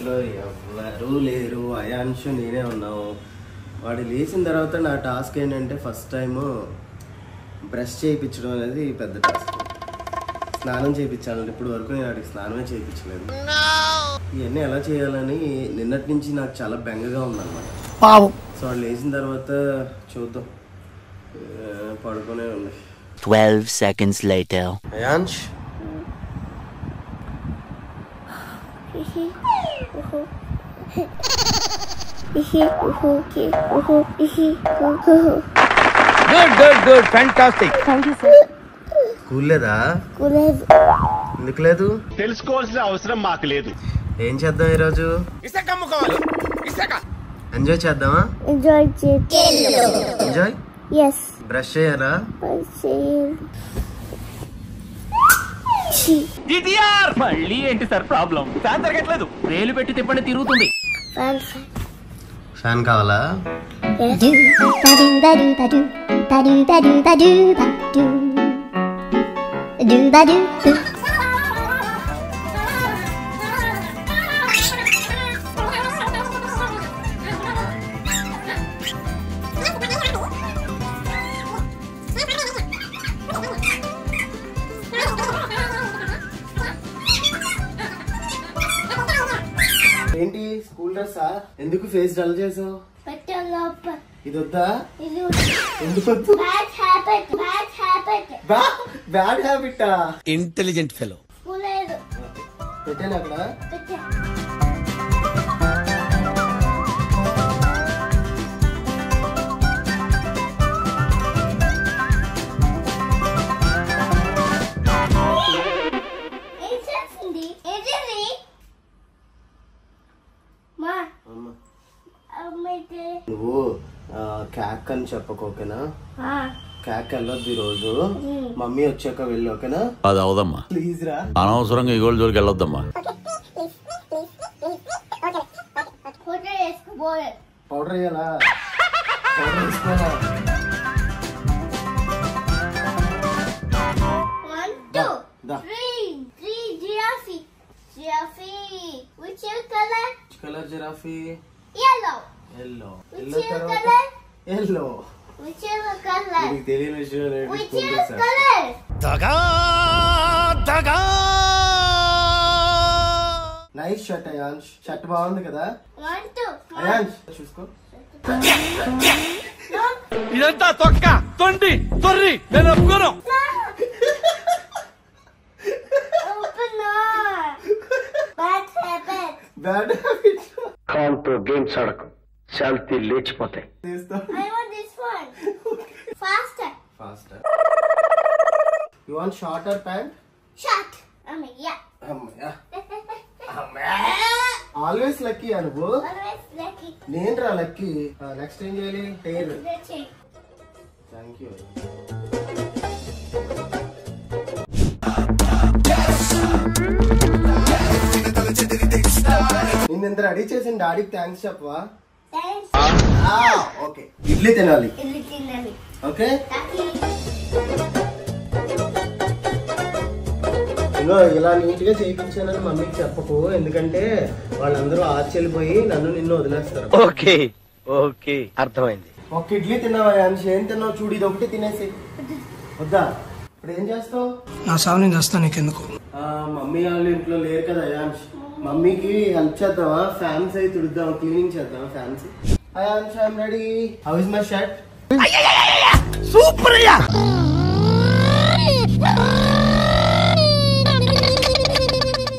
ఇంట్లో ఎవరు లేరు, అయాన్షు నేనే ఉన్నాము. వాడు లేచిన తర్వాత నా టాస్క్ ఏంటంటే ఫస్ట్ టైము బ్రష్ చేయించడం అనేది పెద్ద టాస్క్. స్నానం చేయించాలంటే ఇప్పుడు వరకు నేను వాడికి స్నానమే చేయించలేదు. ఇవన్నీ ఎలా చేయాలని నిన్నటి నుంచి నాకు చాలా బెంగగా ఉందన్నమాట. సో వాడు లేచిన తర్వాత చూద్దాం, పడుకునే ఉంది. 12 seconds later. Ayansh Good, fantastic. Thank you, sir. School లేదా? ఎందుకు లేదు? తెలుసుకోవాల్సిన అవసరం మాకు లేదు. ఏం చేద్దాం ఈరోజు? ఎంజాయ్ చేద్దామా? ఎంజాయ్. బ్రష్ చేయాలా? మళ్ళీ ఏంటి సార్ ప్రాబ్లం? ఫ్యాన్ తిరగట్లేదు, రేలు పెట్టి తిప్పండి తిరుగుతుంది. ఫ్యాన్ కావాలా? ఏంటి స్కూల్ డ్రెస్సా? ఎందుకు ఫేస్ డల్ చేసావు? ఇది వద్దా? ఎందుకు వద్దు? Bad habit. Intelligent fellow. పెట్టాను అక్కడ. నువ్వు క్యాక్ అని చెప్పకు, ఓకేనా? క్యాక్ వెళ్ళొద్దు ఈరోజు. మమ్మీ వచ్చాక వెళ్ళి, ఓకేనా? అది అవదమ్మా, ప్లీజ్ రా. అనవసరంగా ఈ గోల్ జోలికి వెళ్ళొద్దమ్మా. పౌడర్ వేయాలా? పౌడర్ వేసుకోవాలా? Colour giraffe yellow. తెలియని విషయం. Nice shirt Ayansh. షర్ట్ బాగుంది కదా అయాన్ష్? చూసుకో. ఇదంతా తొక్క తొండి తొర్రి, నేను ఒప్పుకోను. Bad habit. కాంతో గేమ్స్ ఆడకు, శాల్తీ లేచిపోతాయి. Faster. You want shorter pant? Short. Always lucky అనుభు. Always lucky. నేను రా లక్కీ. నెక్స్ట్ ఏం చేయాలి? టైర్. Thank you. నిన్న ఎంత రెడీ చేసిన డాడీకి థ్యాంక్స్ చెప్పవా? ఓకే. ఇడ్లీ తినాలి. ఓకే. ఇలా నీట్ గా చేయించానని మమ్మీకి చెప్పకు, ఎందుకంటే వాళ్ళందరూ ఆశ్చర్యపోయి నన్ను నిన్ను వదిలేస్తారు. ఓకే ఓకే, అర్థమైంది. ఒక ఇడ్లీ తిన్నావా? ఏం తిన్నావు చూడు, ఇది ఒకటి తినేసి. వద్దా? ఇప్పుడు ఏం చేస్తావు? నా సాగు నేను చేస్తాను, నీకెందుకు? మమ్మీ వాళ్ళు ఇంట్లో లేరు కదా అయాన్ష్. మమ్మీకి హెల్ప్ చేద్దామా? ఫ్యాన్స్ అయితే తుడుద్దామా? క్లీనింగ్ చేద్దామా fans? Ayansh, I'm ready. How is my shirt? Super.